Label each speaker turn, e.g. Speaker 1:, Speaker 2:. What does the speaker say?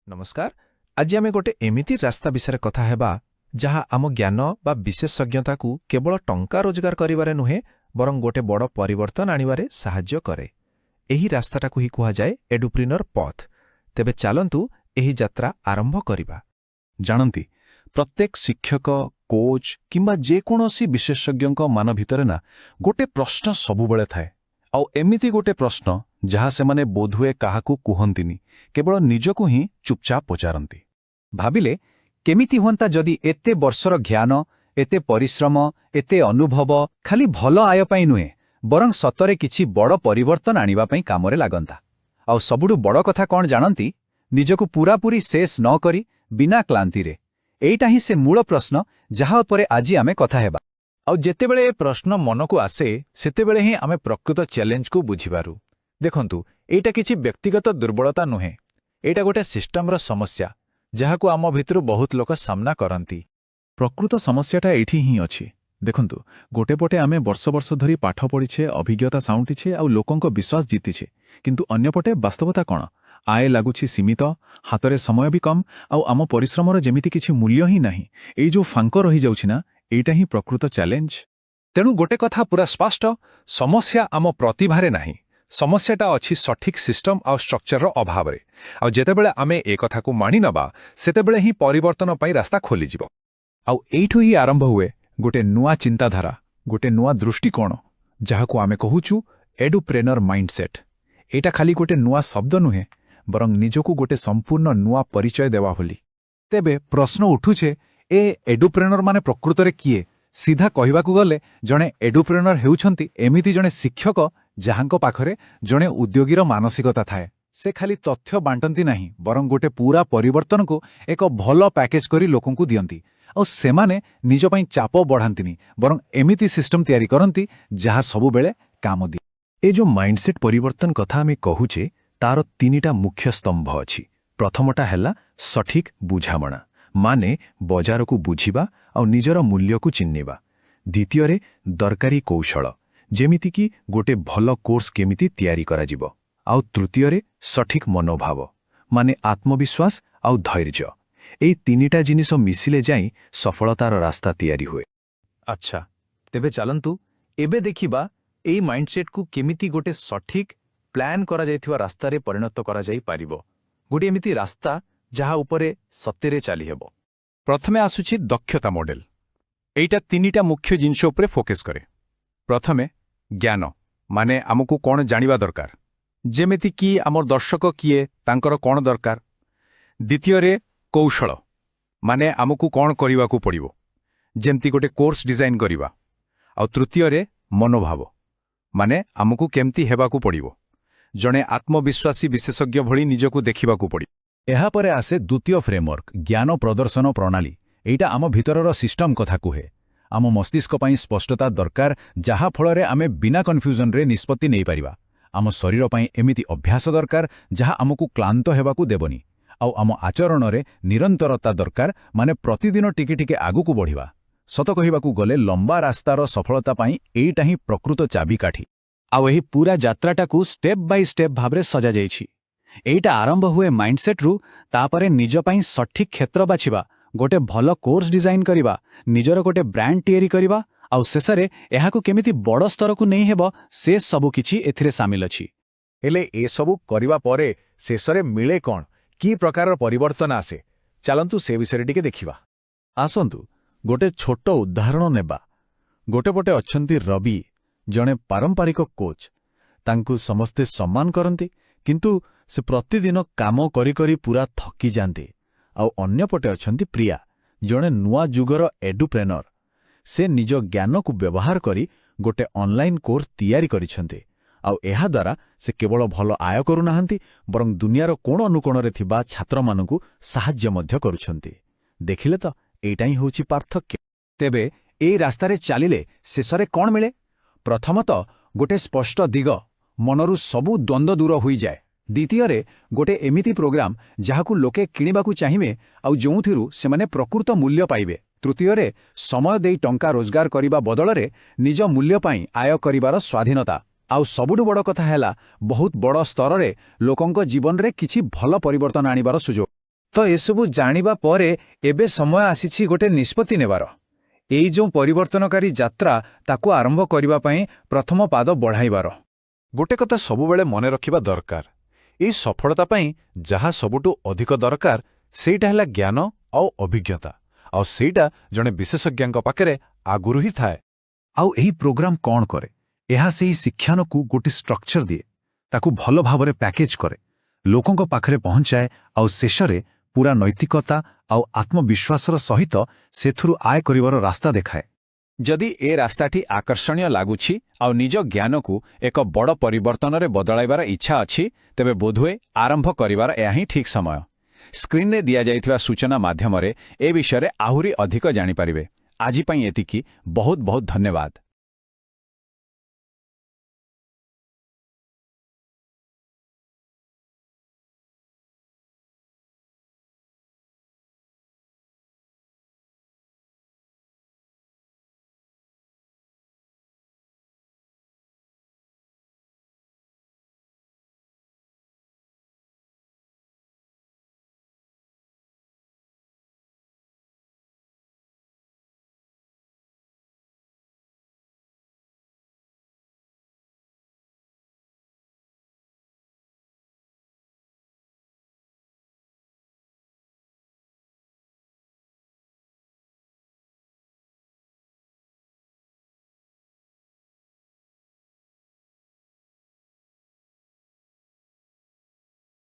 Speaker 1: नमस्कार। आज आम गोटे एमिति रास्ता विषय कथा हेबा जहा आम ज्ञान बा विशेषज्ञता को केवल टंका रोजगार करिवारे नुहे बरं गोटे बड़ परिवर्तन आनिबारे साहाय्य करे। एही रास्ताटाकू ही कुहा जाए एडुप्रिनर पथ। तेबे चालंतु एही यात्रा आरंभ करिबा।
Speaker 2: जानती प्रत्येक शिक्षक कोच किंबा जेकोसी विशेषज्ञ मान भितर ना गोटे प्रश्न सबुबले थाए आउ एमिति गोटे प्रश्न जहाँ से माने बोधुए काहाकू कुहंतिनी केवल निजकू ही चुपचाप पचारती।
Speaker 3: भाविले केमिति हुंता जदि एते वर्षर ज्ञान एते परिश्रम एते अनुभव खाली भल आय पाई नुहे बरं सतरे किछि बड़ परिवर्तन आनिबा पई कामरे लागंता। आउ सबुडु बड़ कथा कौन जानती निजकू पूरापूरी शेष न करी बिना क्लांति रे एइटा ही से मूल प्रश्न जहाँ उपरे आजी आमे कथा हेबा।
Speaker 1: आउ जेतेबेले ए प्रश्न मनकू आसे सेतेबेले ही आमे प्रकृत चैलेंज को बुझिबारु। देखंतु एइटा किछि व्यक्तिगत दुर्बलता नुहे, एइटा गोटे सिस्टमर समस्या जहाकू आम भितरु बहुत लोक सामना करंती।
Speaker 2: प्रकृत समस्याटा एठी ही अछि। देखंतु गोटे पटे आमे वर्ष वर्ष धरी पाठ पढ़िछे अभिज्ञता साउंटिछे आउ लोकंक विश्वास जीतिछे, किंतु अन्यपटे वास्तवता कौन आय लागुछि सीमित, हातरे समय भी कम आउ आम परिश्रमर जेमिति किछि मूल्य ही नाही। एई जो फांक रही जाउछि ना एइटा ही प्रकृत चैलेंज।
Speaker 1: तेणु गोटे कथा पूरा स्पष्ट, समस्या आम प्रतिभारे नाही, समस्याटा अछि सठिक सिस्टम आ स्ट्रक्चर अभाव रे। आ जेतेबेले आमे ए कथा को मानि नबा सेतेबेले ही परिवर्तन पई रास्ता खोली जिवो।
Speaker 2: आउ एइठु ही आरंभ हुए गोटे नुआ चिंताधारा, गोटे नुआ दृष्टिकोण जहाकू आमे कहूछु एडुप्रेनर माइंडसेट। एटा खाली गोटे नुआ शब्द नुहे बरं निजकू गोटे संपूर्ण नुआ परिचय देवा होली। तेबे प्रश्न उठुछे ए एडुप्रेनर माने प्रकृत रे किए? सीधा कहिबाकू गले जणे एडुप्रेनर हेउछंती एमिति जणे शिक्षक जहांक पाखरे जणे उद्योगीर मानसिकता थाए। से खाली तथ्य बांटंती नाही बरं गोटे पूरा परिवर्तन को एक भल पैकेज करी लोकन को दियंती। और सेमाने निज पई चाप बढ़ांतिनी बरं एमिति सिस्टम तैयारी करंती जहा सबु बेले काम दिए।
Speaker 1: ए जो माइंडसेट परिवर्तन कथा आमे कहूचे तार तीनिटा मुख्य स्तंभ अछि। प्रथमटा हैला सठिक बुझामणा, माने बजार को बुझिबा और निजर मूल्य को चिन्हिबा। द्वितीय दरकारी कौशल, जेमिति कि गोटे भल कोर्स केमिति तैयारी करा जिवो। आउ तृतीय सठिक मनोभाव, माने आत्मविश्वास आउ धैर्य। एई तीनिटा जिनिस मिसिले जाई सफलतार रास्ता तैयारी हुए। अच्छा, तेबे चलंतु एबे देखिबा एई माइंडसेट को केमिति गोटे सठिक प्लान करा जाइथिबा रास्ता रे परिणत करा जाई पारिबो। गोटे एमिति रास्ता जहा उपरे सत्यरे चाली हेबो। प्रथमे आसुछि दक्षता मॉडल। एइटा तीनिटा मुख्य जिनिस उपरे फोकस करे। प्रथमे ज्ञान, माने आमको कोन जानिबा दरकार, जेमिति कि आमर दर्शक किए तांकर कोन दरकार। द्वितीय कौशल, माने आमको कोन करिवाकू पड़िबो, जेमति गोटे कोर्स डिजाइन करिबा। आ तृतीय मनोभाव, माने आमको केमति हेबाकू पड़िबो, जणे आत्मविश्वासी विशेषज्ञ भली निजकू देखिबाकू पड़ी।
Speaker 3: एहा परे आसे द्वितीय फ्रेमवर्क ज्ञान प्रदर्शन प्रणाली। एइटा आम भितरर सिस्टम कथा कुहे। आम मस्तिष्क पई स्पष्टता दरकार जहा फलरे आमे बिना कन्फ्यूजन रे निष्पत्ति नै पारिबा। आम शरीर पई एमिति अभ्यास दरकार जहा आमको क्लांत हेबाकू देबनी। आउ आम आचरण रे निरंतरता दरकार, माने प्रतिदिन टिके टिके आगुकू बढ़िबा। सत कहिबाकू गले लंबा रास्तार सफलता पई एइटा ही प्रकृत चाबिकाठी। आउ एही पूरा यात्राटाकू स्टेप बाय स्टेप भाबरे सजा जाइछि। एइटा आरंभ हुए माइंडसेट रु, तापरे निज पई सठिक क्षेत्र बाछिबा, गोटे भल कोर्स डिजाइन करिबा, निजर गोटे ब्रांड तैयारी करिबा, आउ शेषरे एहाकू केमिति बड़ स्तर को नै हेबो से सबु किछि एथिरे शामिल अछि। हेले ए सबु करिबा परे शेषरे मिले कोन, की प्रकार परिवर्तन आसे, चलंतु से विषय टिके देखिबा। आसंतु गोटे छोट उदाहरण नेबा। गोटे पटे अछंती रवि, जणे पारंपरिक कोच। तांकू समस्ते सम्मान करंती, किंतु से प्रतिदिन काम करी करी पूरा थकी जाते। आउ अन्य पटे अछंती प्रिया, जणे नुआ जुगर एडुप्रेनर। से निज ज्ञान को व्यवहार करी गोटे ऑनलाइन कोर्स तैयारी करिछंते। आउ एहा द्वारा से केवल भल आय करू नाहंती बरं दुनियार कोण अनुकोण रे थिबा छात्र मानकू सहाय्य मध्य करूछंती। देखिले तो एइटा ही होछि पार्थक्य। तेबे एई रास्तारे चालिले शेषरे कोण मिले? प्रथमतः गोटे स्पष्ट दिग, मनरु सबु द्वंद्व दूर होई जाए। द्वितीय गोटे एमिति प्रोग्राम जहाकू लोके किणिबाकू चाहिए आउ जोंथिरु सेमाने प्रकृत मूल्य पाइबे। तृतीय समय देई टंका रोजगार करिबा बदलरे निज मूल्य पाई आय करिबार स्वाधीनता। आउ सबुडु बड़ कथा हैला बहुत बड़ स्तर रे लोकंक जीवन रे किछि भल परिवर्तन आनिबार सुजोग। ତ ଏସବୁ ଜାଣିବା ପରେ ଏବେ ସମୟ ଆସିଛି ଗୋଟେ ନିଷ୍ପତ୍ତି ନେବାର। ଏଇ ଯେଉଁ ପରିବର୍ତ୍ତନକାରୀ ଯାତ୍ରା ତାକୁ ଆରମ୍ଭ କରିବା ପାଇଁ ପ୍ରଥମ ପାଦ ବଢ଼ାଇବାର।
Speaker 2: ଗୋଟେ କଥା ସବୁବେଳେ ମନେ ରଖିବା ଦରକାର, ଏଇ ସଫଳତା ପାଇଁ ଯାହା ସବୁଠୁ ଅଧିକ ଦରକାର ସେଇଟା ହେଲା ଜ୍ଞାନ ଆଉ ଅଭିଜ୍ଞତା, ଆଉ ସେଇଟା ଜଣେ ବିଶେଷଜ୍ଞଙ୍କ ପାଖରେ ଆଗରୁ ହିଁ ଥାଏ।
Speaker 1: ଆଉ ଏହି ପ୍ରୋଗ୍ରାମ କ'ଣ କରେ? ଏହା ସେହି ଶିକ୍ଷାନକୁ ଗୋଟିଏ ଷ୍ଟ୍ରକ୍ଚର ଦିଏ, ତାକୁ ଭଲ ଭାବରେ ପ୍ୟାକେଜ କରେ, ଲୋକଙ୍କ ପାଖରେ ପହଞ୍ଚାଏ, ଆଉ ଶେଷରେ ପୁରା ନୈତିକତା ଆଉ ଆତ୍ମବିଶ୍ୱାସର ସହିତ ସେଥିରୁ ଆୟ କରିବାର ରାସ୍ତା ଦେଖାଏ।
Speaker 3: ଯଦି ଏ ରାସ୍ତାଟି ଆକର୍ଷଣୀୟ ଲାଗୁଛି ଆଉ ନିଜ ଜ୍ଞାନକୁ ଏକ ବଡ଼ ପରିବର୍ତ୍ତନରେ ବଦଳାଇବାର ଇଚ୍ଛା ଅଛି, ତେବେ ବୋଧହୁଏ ଆରମ୍ଭ କରିବାର ଏହା ହିଁ ଠିକ୍ ସମୟ। ସ୍କ୍ରିନ୍ରେ ଦିଆଯାଇଥିବା ସୂଚନା ମାଧ୍ୟମରେ ଏ ବିଷୟରେ ଆହୁରି ଅଧିକ ଜାଣିପାରିବେ। ଆଜି ପାଇଁ ଏତିକି। ବହୁତ ବହୁତ ଧନ୍ୟବାଦ।